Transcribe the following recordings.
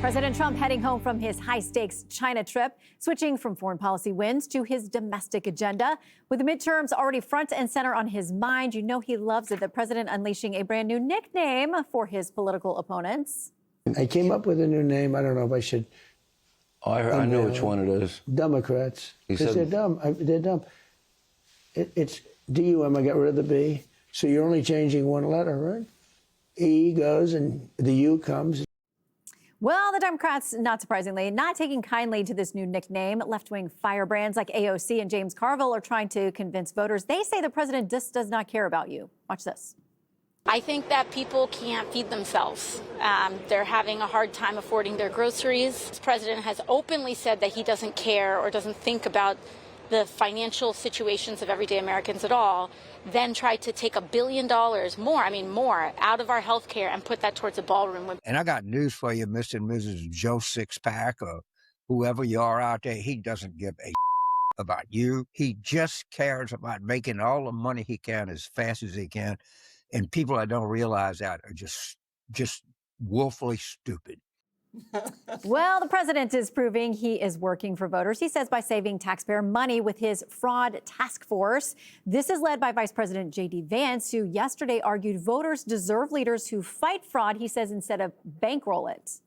President Trump heading home from his high-stakes China trip, switching from foreign policy wins to his domestic agenda. With the midterms already front and center on his mind, you know he loves it. The president unleashing a brand new nickname for his political opponents. I came up with a new name. I don't know if I should. Oh, I know which one it is. Democrats. He Because said- they're dumb. They're dumb. It's D-U-M. I got rid of the B. So you're only changing one letter, right? E goes and the U comes. Well, the Democrats, not surprisingly, not taking kindly to this new nickname. Left-wing firebrands like AOC and James Carville are trying to convince voters. They say the president just does not care about you. Watch this. I think that people can't feed themselves. They're having a hard time affording their groceries. The president has openly said that he doesn't care or doesn't think about the financial situations of everyday Americans at all, then tried to take $1 billion more out of our health care and put that towards a ballroom. And I got news for you, Mr. and Mrs. Joe Sixpack, or whoever you are out there. He doesn't give a about you. He just cares about making all the money he can as fast as he can. And people that don't realize that are just woefully stupid. Well, the president is proving he is working for voters. He says by saving taxpayer money with his fraud task force. This is led by Vice President J.D. Vance, who yesterday argued voters deserve leaders who fight fraud, he says, instead of bankroll it.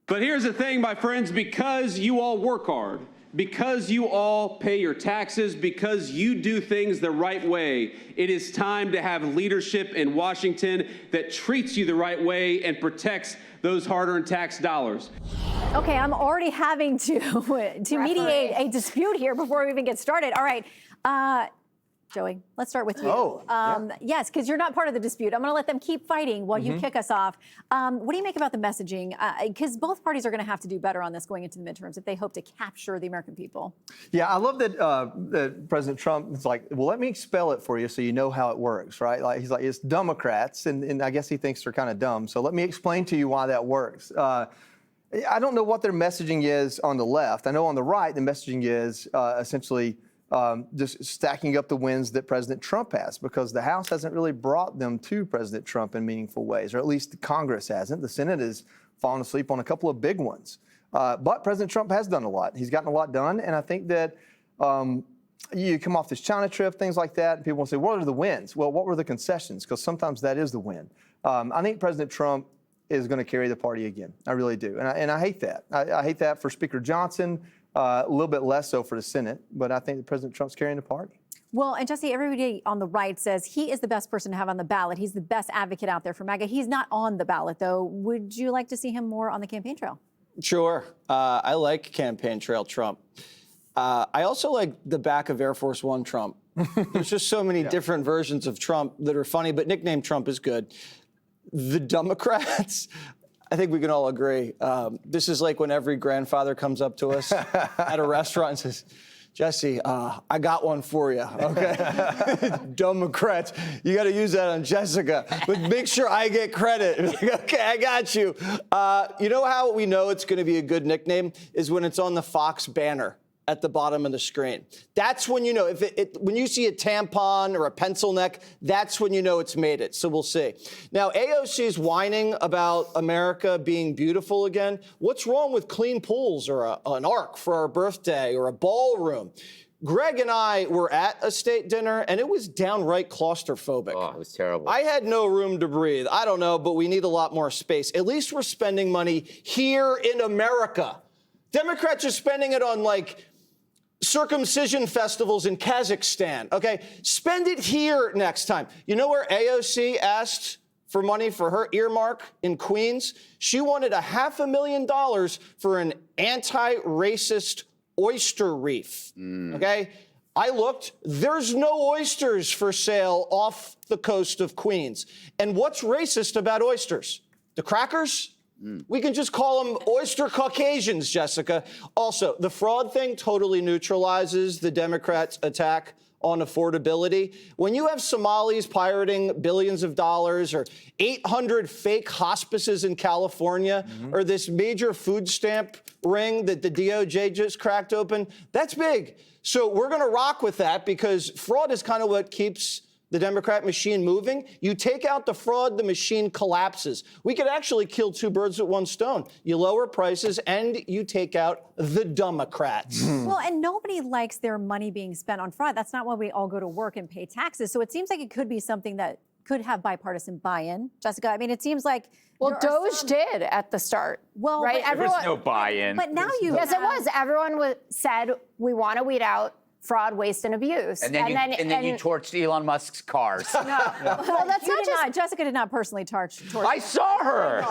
But here's the thing, my friends, because you all work hard, because you all pay your taxes, because you do things the right way, it is time to have leadership in Washington that treats you the right way and protects those hard-earned tax dollars. Okay, I'm already having to mediate a dispute here before we even get started. All right, Joey, let's start with you. Yes, because you're not part of the dispute. I'm going to let them keep fighting while you kick us off. What do you make about the messaging? Because both parties are going to have to do better on this going into the midterms if they hope to capture the American people. Yeah, I love that President Trump is like, well, let me spell it for you so you know how it works, right? Like he's like, it's Democrats, and I guess he thinks they're kind of dumb. So let me explain to you why that works. I don't know what their messaging is on the left. I know on the right, the messaging is essentially just stacking up the wins that President Trump has, because the House hasn't really brought them to President Trump in meaningful ways, or at least the Congress hasn't. The Senate has fallen asleep on a couple of big ones. But President Trump has done a lot. He's gotten a lot done, and I think that you come off this China trip, things like that, and people will say, what are the wins? Well, what were the concessions? Because sometimes that is the win. I think President Trump is going to carry the party again. I really do, and I hate that. I hate that for Speaker Johnson. A little bit less so for the Senate, but I think that President Trump's carrying the party. Well, and Jesse, everybody on the right says he is the best person to have on the ballot. He's the best advocate out there for MAGA. He's not on the ballot, though. Would you like to see him more on the campaign trail? Sure. I like campaign trail Trump. I also like the back of Air Force One Trump. There's just so many different versions of Trump that are funny, but nickname Trump is good. The Democrats, I think we can all agree. This is like when every grandfather comes up to us at a restaurant and says, Jesse, I got one for you, okay? Democrats, you got to use that on Jessica, but make sure I get credit. Okay, I got you. You know how we know it's going to be a good nickname is when it's on the Fox banner at the bottom of the screen. That's when you know. When you see a tampon or a pencil neck, that's when you know it's made it. So we'll see. Now, AOC's whining about America being beautiful again. What's wrong with clean pools or an ark for our birthday or a ballroom? Greg and I were at a state dinner, and it was downright claustrophobic. Oh, it was terrible. I had no room to breathe. I don't know, but we need a lot more space. At least we're spending money here in America. Democrats are spending it on, like, circumcision festivals in Kazakhstan, okay? Spend it here next time. You know where AOC asked for money for her earmark in Queens? She wanted $500,000 for an anti-racist oyster reef, okay? I looked, there's no oysters for sale off the coast of Queens. And what's racist about oysters? The crackers? We can just call them oyster Caucasians, Jessica. Also, the fraud thing totally neutralizes the Democrats' attack on affordability. When you have Somalis pirating billions of dollars, or 800 fake hospices in California, or this major food stamp ring that the DOJ just cracked open, that's big. So we're going to rock with that, because fraud is kind of what keeps the Democrat machine moving. You take out the fraud, the machine collapses. We could actually kill two birds with one stone. You lower prices and you take out the Democrats. Well, and nobody likes their money being spent on fraud. That's not why we all go to work and pay taxes. So it seems like it could be something that could have bipartisan buy-in. Jessica, I mean, it seems like... Well, Doge did at the start. Well, right? But there was no buy-in. But now you... Yes, it was. Everyone said, we want to weed out fraud, waste, and abuse. And then you torched Elon Musk's cars. Well, that's You not did just... not, Jessica did not personally torch I saw her.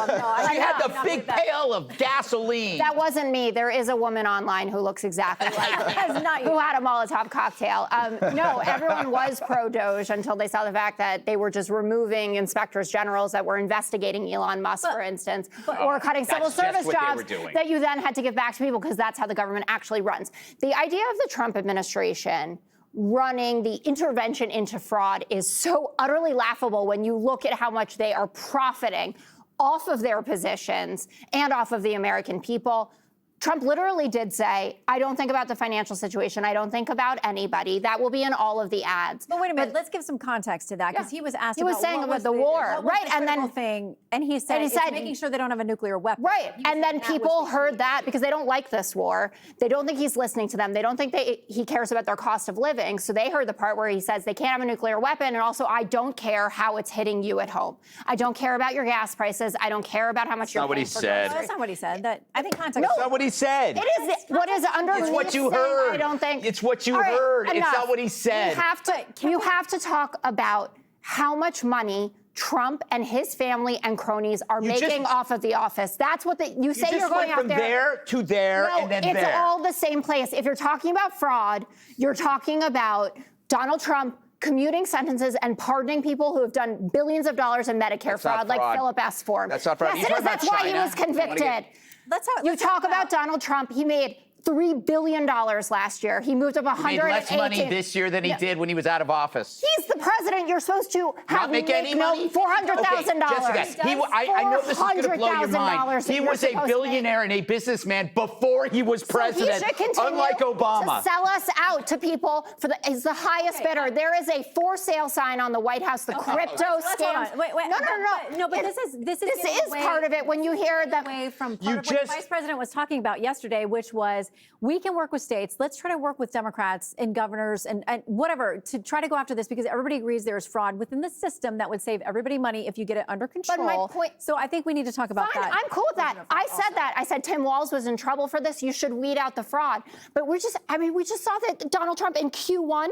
She had the not big with that. pail of gasoline. That wasn't me. There is a woman online who looks exactly like me, That's not you. who had a Molotov cocktail. No, everyone was pro-Doge until they saw the fact that they were just removing inspectors generals that were investigating Elon Musk, for instance, or cutting civil that's just service what they jobs were doing. that you then had to give back to people because that's how the government actually runs. The idea of the Trump administration running the intervention into fraud is so utterly laughable when you look at how much they are profiting off of their positions and off of the American people. Trump literally did say, I don't think about the financial situation. I don't think about anybody. That will be in all of the ads. But wait a minute, let's give some context to that, because he was asked He was about saying what about was the war, what was right, the and then- critical thing, and he said, it's making sure they don't have a nuclear weapon. Right, He and said then that was people the heard key. that because they don't like this war. They don't think he's listening to them. They don't think he cares about their cost of living. So they heard the part where he says they can't have a nuclear weapon, and also I don't care how it's hitting you at home. I don't care about your gas prices. I don't care about how much you're not what paying he for said. No, groceries. that's not what he said. That I think context. That's not what he said. It is what is underneath. It's what you saying, heard. I don't think. It's what you All right, heard. It's enough. not what he said. You have to talk about how much money Trump and his family and cronies are making off of the office. That's what you say. You're going went out from there. there to there No, and then it's there. all the same place. If you're talking about fraud, you're talking about Donald Trump commuting sentences and pardoning people who have done billions of dollars in Medicare That's not fraud, like fraud. Philip S. Ford. That's not fraud. Yes, You it is. talk about That's why he China. was convicted. You talk about Donald Trump. He made $3 billion last year. He moved up He made 118. less money this year than he did when he was out of office. He's the president. You're supposed to have Not make any money? $400,000. Okay, Jessica, I know this is going to blow your mind. He was a billionaire and a businessman before he was president, So he should continue unlike Obama. to sell us out to people he's the highest bidder. There is a for sale sign on the White House, the crypto Let's hold scam. on. Wait, No, but this is part of it when you hear that. away from part of what the vice president was talking about yesterday, which was we can work with states. Let's try to work with Democrats and governors and whatever to try to go after this, because everybody agrees there is fraud within the system that would save everybody money if you get it under control. But my point. So I think we need to talk about Fine, that. I'm cool with that. I said that. I said Tim Walz was in trouble for this. You should weed out the fraud. But we just saw that Donald Trump in Q1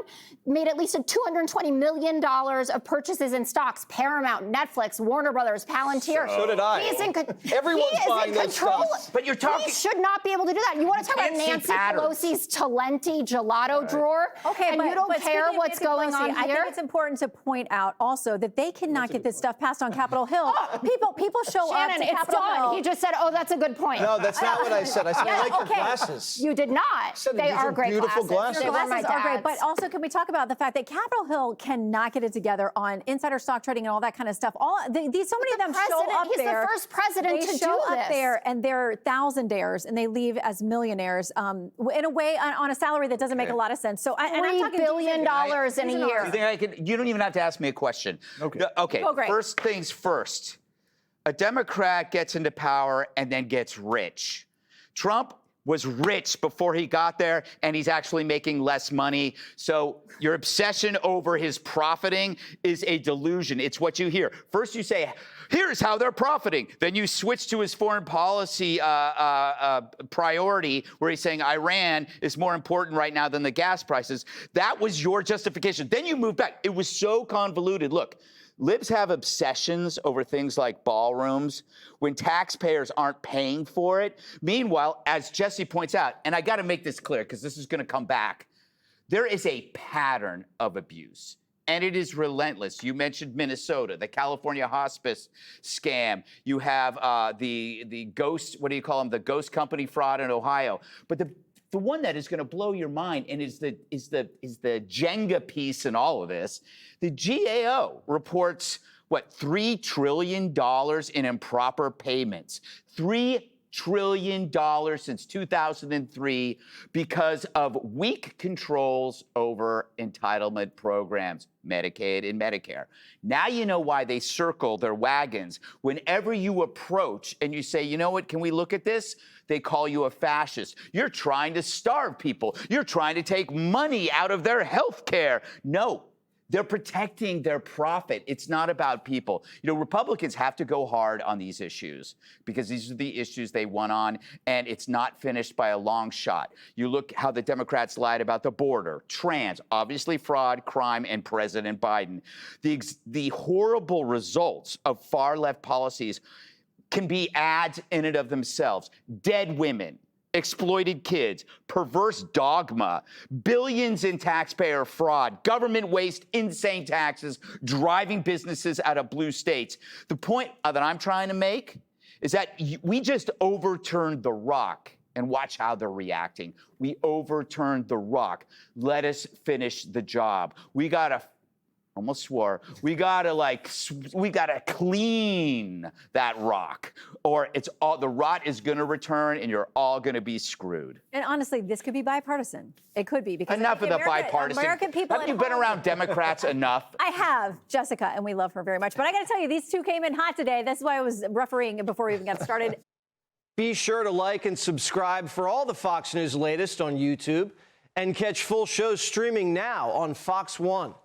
made at least $220 million of purchases in stocks. Paramount, Netflix, Warner Brothers, Palantir. So did I. He's in Everyone's he is buying in those control. stocks. But you're talking. He should not be able to do that. You want to talk about can't see Nancy patterns. Pelosi's Talenti gelato drawer? Okay, and you don't care speaking of what's Nancy going Pelosi, on I here? think it's important to point out also that they cannot get this stuff passed on Capitol Hill. People show Shannon, up to it's Capitol done. Hill. He just said, "Oh, that's a good point." No, that's not what I said. I said I like your glasses. You did not. said They these are are great beautiful glasses. glasses. They Your were my glasses are great, dad's. but also can we talk about the fact that Capitol Hill cannot get it together on insider stock trading and all that kind of stuff? So many of them show up He's there. the first president they to show do up this. there and they're thousandaires and they leave as millionaires in a way on a salary that doesn't make a lot of sense. So and I'm $3 talking billion in a year. You think I could? You don't even have to ask me a question. Okay. Okay. Oh, great. First things first. A Democrat gets into power and then gets rich. Trump was rich before he got there, and he's actually making less money. So your obsession over his profiting is a delusion. It's what you hear. First you say, here's how they're profiting. Then you switch to his foreign policy priority, where he's saying Iran is more important right now than the gas prices. That was your justification. Then you move back. It was so convoluted. Look, libs have obsessions over things like ballrooms when taxpayers aren't paying for it. Meanwhile, as Jesse points out, and I got to make this clear because this is going to come back, there is a pattern of abuse. And it is relentless. You mentioned Minnesota, the California hospice scam. You have the ghost, what do you call them? The ghost company fraud in Ohio. But the one that is going to blow your mind and is the Jenga piece in all of this, the GAO reports, $3 trillion in improper payments. $3 trillion since 2003 because of weak controls over entitlement programs, Medicaid and Medicare. Now you know why they circle their wagons. Whenever you approach and you say, you know what, can we look at this? They call you a fascist. You're trying to starve people. You're trying to take money out of their health care. No. They're protecting their profit. It's not about people. You know, Republicans have to go hard on these issues because these are the issues they won on, and it's not finished by a long shot. You look how the Democrats lied about the border, trans, obviously fraud, crime, and President Biden. The horrible results of far-left policies can be ads in and of themselves. Dead women, exploited kids, perverse dogma, billions in taxpayer fraud, government waste, insane taxes, driving businesses out of blue states. The point that I'm trying to make is that we just overturned the rock, and watch how they're reacting. We overturned the rock. Let us finish the job. We gotta almost swore. We gotta clean that rock, or the rot is gonna return, and you're all gonna be screwed. And honestly, this could be bipartisan. It could be because enough of the bipartisan. American people. Have you been around Democrats enough? I have, Jessica, and we love her very much. But I got to tell you, these two came in hot today. That's why I was refereeing before we even got started. Be sure to like and subscribe for all the Fox News latest on YouTube, and catch full shows streaming now on Fox One.